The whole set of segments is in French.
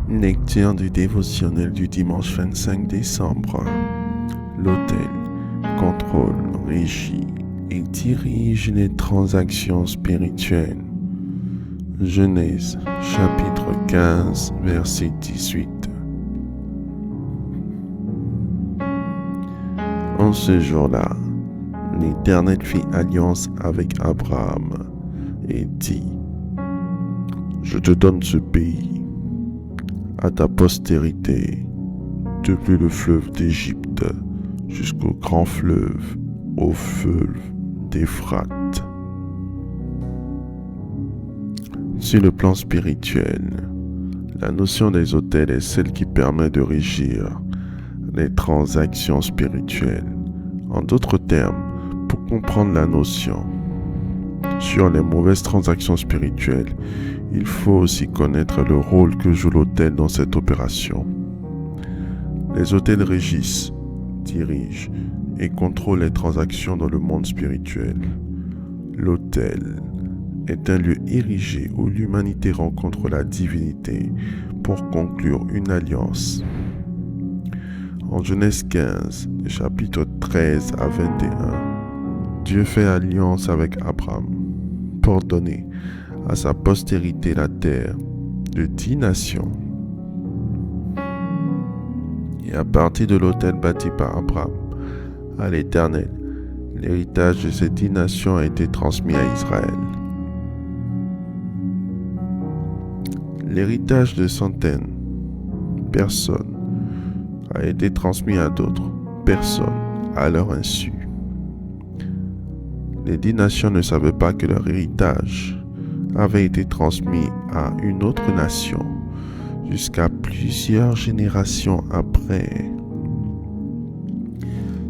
Lecture du dévotionnel du dimanche 25 décembre. L'autel contrôle, régit et dirige les transactions spirituelles. Genèse chapitre 15 verset 18. En ce jour-là, l'Éternel fit alliance avec Abraham et dit: Je te donne ce pays à ta postérité, depuis le fleuve d'Égypte jusqu'au grand fleuve, au fleuve d'Éphrate. Sur le plan spirituel, la notion des autels est celle qui permet de régir les transactions spirituelles. En d'autres termes, pour comprendre la notion sur les mauvaises transactions spirituelles, il faut aussi connaître le rôle que joue l'autel dans cette opération. Les autels régissent, dirigent et contrôlent les transactions dans le monde spirituel. L'autel est un lieu érigé où l'humanité rencontre la divinité pour conclure une alliance. En Genèse 15, chapitres 13 à 21, Dieu fait alliance avec Abraham pour donner à sa postérité la terre de 10 nations. Et à partir de l'autel bâti par Abraham à l'Éternel, l'héritage de ces 10 nations a été transmis à Israël. L'héritage de centaines de personnes a été transmis à d'autres personnes à leur insu. Les 10 nations ne savaient pas que leur héritage avait été transmis à une autre nation jusqu'à plusieurs générations après.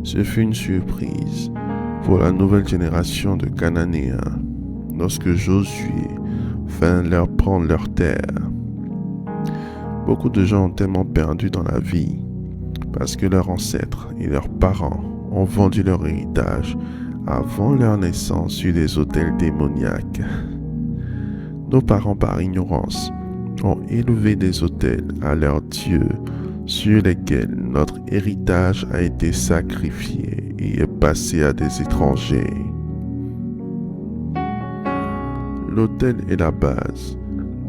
Ce fut une surprise pour la nouvelle génération de Cananéens lorsque Josué vint leur prendre leur terre. Beaucoup de gens ont tellement perdu dans la vie parce que leurs ancêtres et leurs parents ont vendu leur héritage avant leur naissance sur des autels démoniaques. Nos parents, par ignorance, ont élevé des autels à leurs dieux sur lesquels notre héritage a été sacrifié et est passé à des étrangers. L'autel est la base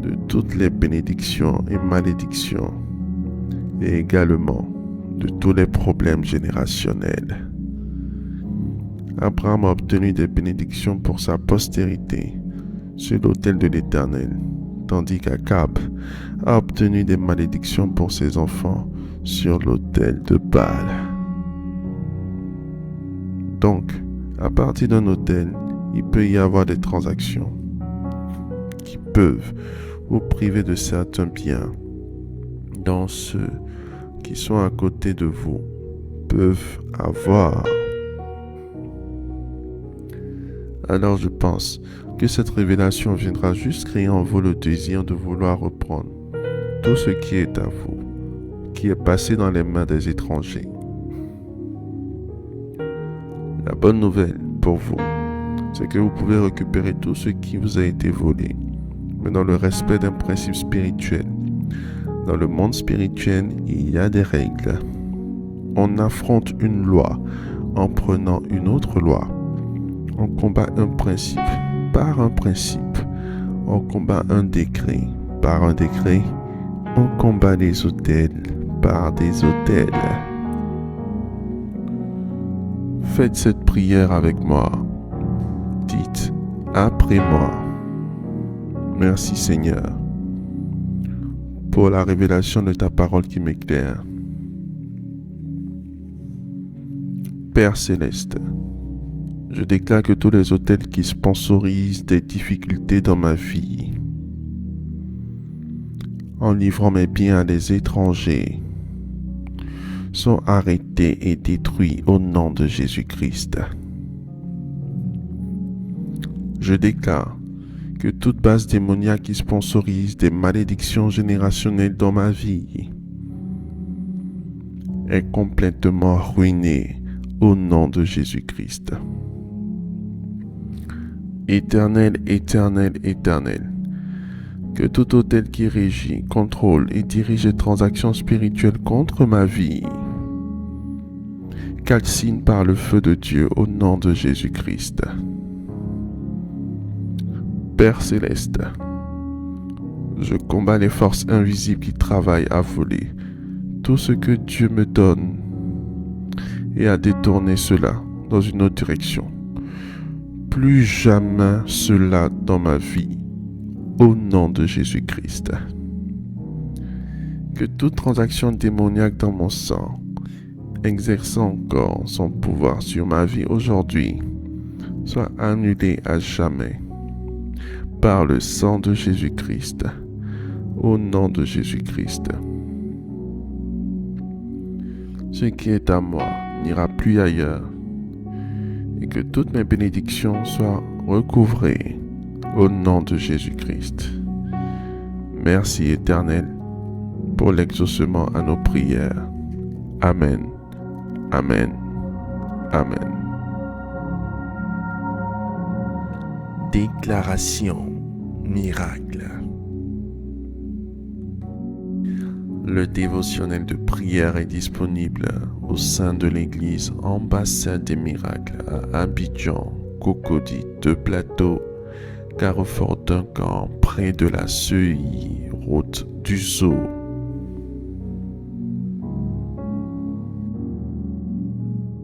de toutes les bénédictions et malédictions, et également de tous les problèmes générationnels. Abraham a obtenu des bénédictions pour sa postérité sur l'autel de l'Éternel, tandis qu'Akab a obtenu des malédictions pour ses enfants sur l'autel de Baal. Donc, à partir d'un autel, il peut y avoir des transactions qui peuvent vous priver de certains biens dont ceux qui sont à côté de vous peuvent avoir. Alors je pense que cette révélation viendra juste créer en vous le désir de vouloir reprendre tout ce qui est à vous, qui est passé dans les mains des étrangers. La bonne nouvelle pour vous, c'est que vous pouvez récupérer tout ce qui vous a été volé, mais dans le respect d'un principe spirituel. Dans le monde spirituel, il y a des règles. On affronte une loi en prenant une autre loi. On combat un principe par un principe. On combat un décret par un décret. On combat les autels par des autels. Faites cette prière avec moi. Dites après moi: Merci Seigneur pour la révélation de ta parole qui m'éclaire. Père Céleste, je déclare que tous les autels qui sponsorisent des difficultés dans ma vie, en livrant mes biens à des étrangers, sont arrêtés et détruits au nom de Jésus-Christ. Je déclare que toute base démoniaque qui sponsorise des malédictions générationnelles dans ma vie est complètement ruinée au nom de Jésus-Christ. Éternel, éternel, éternel, Que tout hôtel qui régit, contrôle et dirige les transactions spirituelles contre ma vie calcine par le feu de Dieu au nom de Jésus-Christ. Père céleste, je combats les forces invisibles qui travaillent à voler tout ce que Dieu me donne et à détourner cela dans une autre direction. Plus jamais cela dans ma vie, au nom de Jésus-Christ. Que toute transaction démoniaque dans mon sang, exerçant encore son pouvoir sur ma vie aujourd'hui, soit annulée à jamais par le sang de Jésus-Christ, au nom de Jésus-Christ. Ce qui est à moi n'ira plus ailleurs, et que toutes mes bénédictions soient recouvrées au nom de Jésus-Christ. Merci Éternel pour l'exaucement à nos prières. Amen. Amen. Amen. Déclaration miracle. Le dévotionnel de prière est disponible au sein de l'église Ambassade des Miracles à Abidjan, Cocody, 2 Plateaux, Carrefour Duncan, près de la CEI, route du Zoo.